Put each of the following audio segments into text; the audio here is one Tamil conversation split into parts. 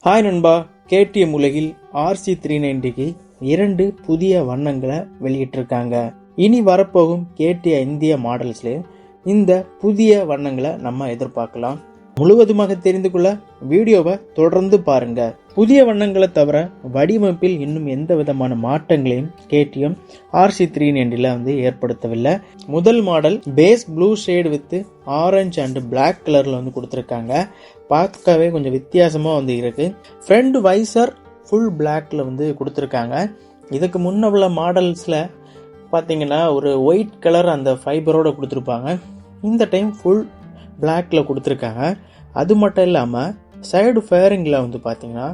ஹாய் நண்பா, கேடிஎம் உலகில் RC390க்கு 2 புதிய வண்ணங்களை வெளியிட்டிருக்காங்க. இனி வரப்போகும் கேடிஎம் இந்திய மாடல்ஸ்ல இந்த புதிய வண்ணங்களை நம்ம எதிர்பார்க்கலாம். முழுவதுமாக தெரிந்து கொள்ள வீடியோவை தொடர்ந்து பாருங்க. புதிய வண்ணங்களை தவிர வடிவமைப்பில் இன்னும் எந்த விதமான மாற்றங்களையும் கேடிஎம் RC390 ஏற்படுத்தவில்லை. முதல் model base blue shade with orange and black கலர்ல கொடுத்திருக்காங்க. பார்க்கவே கொஞ்சம் வித்தியாசமா இருக்கு. ஃப்ரண்ட் வைசர் ஃபுல் பிளாக்ல கொடுத்திருக்காங்க. இதுக்கு முன்ன உள்ள மாடல்ஸ்ல பாத்தீங்கன்னா ஒரு ஒயிட் கலர் அந்த ஃபைபரோட கொடுத்திருப்பாங்க. இந்த டைம் ஃபுல் பிளாக்ல கொடுத்திருக்காங்க. அது மட்டும் இல்லாம சைடு ஃபேரிங்ல பாத்தீங்கன்னா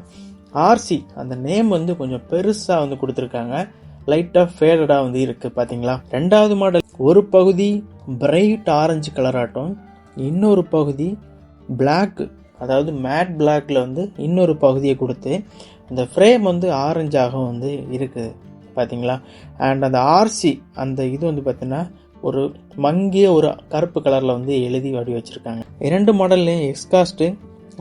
ஆர்சி அந்த நேம் கொஞ்சம் பெருசா கொடுத்திருக்காங்க. லைட்டா ஃபேடடா இருக்கு பாத்தீங்களா. ரெண்டாவது மாடல் ஒரு பகுதி பிரைட் ஆரஞ்சு கலர் ஆட்டம், இன்னொரு பகுதி பிளாக் அதாவது மேட் பிளாக்ல இன்னொரு பகுதியை கொடுத்து அந்த ஃப்ரேம் ஆரஞ்சாக இருக்குது பாத்தீங்களா. அண்ட் அந்த ஆர்சி அந்த இது பாத்தீங்கன்னா ஒரு மங்கிய ஒரு கருப்பு கலர்ல எழுதி வடி வச்சிருக்காங்க. இரண்டு மாடல்லையும் எக்ஸ்காஸ்ட்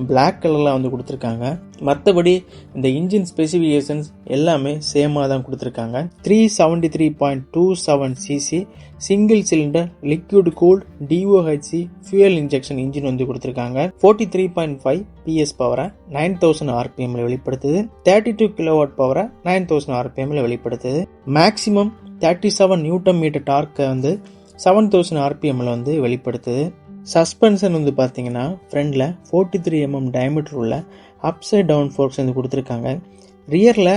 பிளாக் கலர்ல கொடுத்திருக்காங்க. மற்றபடி இந்த இன்ஜின் ஸ்பெசிபிகேஷன்ஸ் எல்லாமே சேமா தான் கொடுத்திருக்காங்க. 373.27 cc single cylinder liquid cooled DOHC fuel injection engine கொடுத்திருக்காங்க. 43.5 PS பவரை 9000 RPM வெளிப்படுத்துது. 32 kW பவரை 9000 RPM வெளிப்படுத்துது. மேக்ஸிமம் 37 Nm டார்க்கை 7000 RPM வெளிப்படுத்துது. சஸ்பென்ஷன் பாத்தீங்கன்னா ஃப்ரண்ட்ல 43 mm டயமீட்டர் உள்ள அப்சைட் டவுன் ஃபோர்க்ஸ் கொடுத்திருக்காங்க. ரியர்ல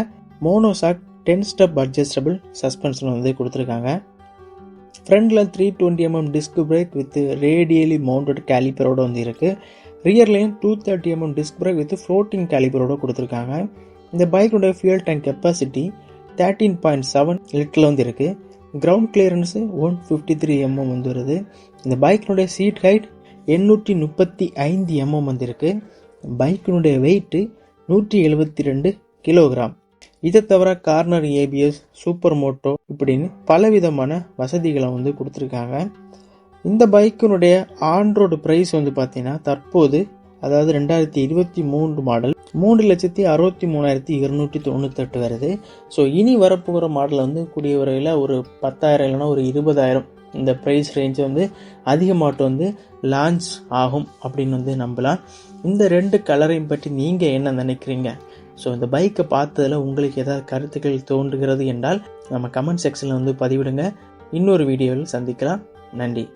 மோனோசாக் 10 ஸ்டெப் அட்ஜஸ்டபிள் சஸ்பென்ஷன் கொடுத்திருக்காங்க. ஃப்ரண்ட்ல 320 mm disc brake with radially mounted கேலிப்பரோட இருக்கு. ரியர்லயும் 230 mm disc brake with floating கேலிப்பரோட கொடுத்திருக்காங்க. இந்த பைக்கோட ஃபியூயல் டேங்க் கெப்பாசிட்டி 13.7 லிட்டர்ல இருக்கு. கிரவுண்ட் கிளியரன்ஸ் 153 mm வருது. இந்த பைக்கினுடைய சீட் ஹைட் 835 mm இருக்கு. பைக்கினுடைய வெயிட் 172 கிலோகிராம். இதை தவிர கார்னர் ABS, சூப்பர் மோட்டோ இப்படின்னு பலவிதமான வசதிகளை கொடுத்துருக்காங்க. இந்த பைக்கினுடைய ஆன்ரோடு பிரைஸ் பார்த்தீங்கன்னா தற்போது அதாவது 2023 மாடல் 3,63,298 வருது. ஸோ இனி வரப்போகிற மாடல் கூடிய வரையில் ஒரு 10,000 இல்லைனா ஒரு 20,000 இந்த ப்ரைஸ் ரேஞ்ச் அதிகமாட்டு லான்ச் ஆகும் அப்படின்னு நம்பலாம். இந்த ரெண்டு கலரையும் பற்றி நீங்கள் என்ன நினைக்கிறீங்க? ஸோ இந்த பைக்கை பார்த்ததில் உங்களுக்கு ஏதாவது கருத்துக்கள் தோன்றுகிறது என்றால் நம்ம கமெண்ட் செக்ஷனில் பதிவிடுங்க. இன்னொரு வீடியோவில் சந்திக்கலாம். நன்றி.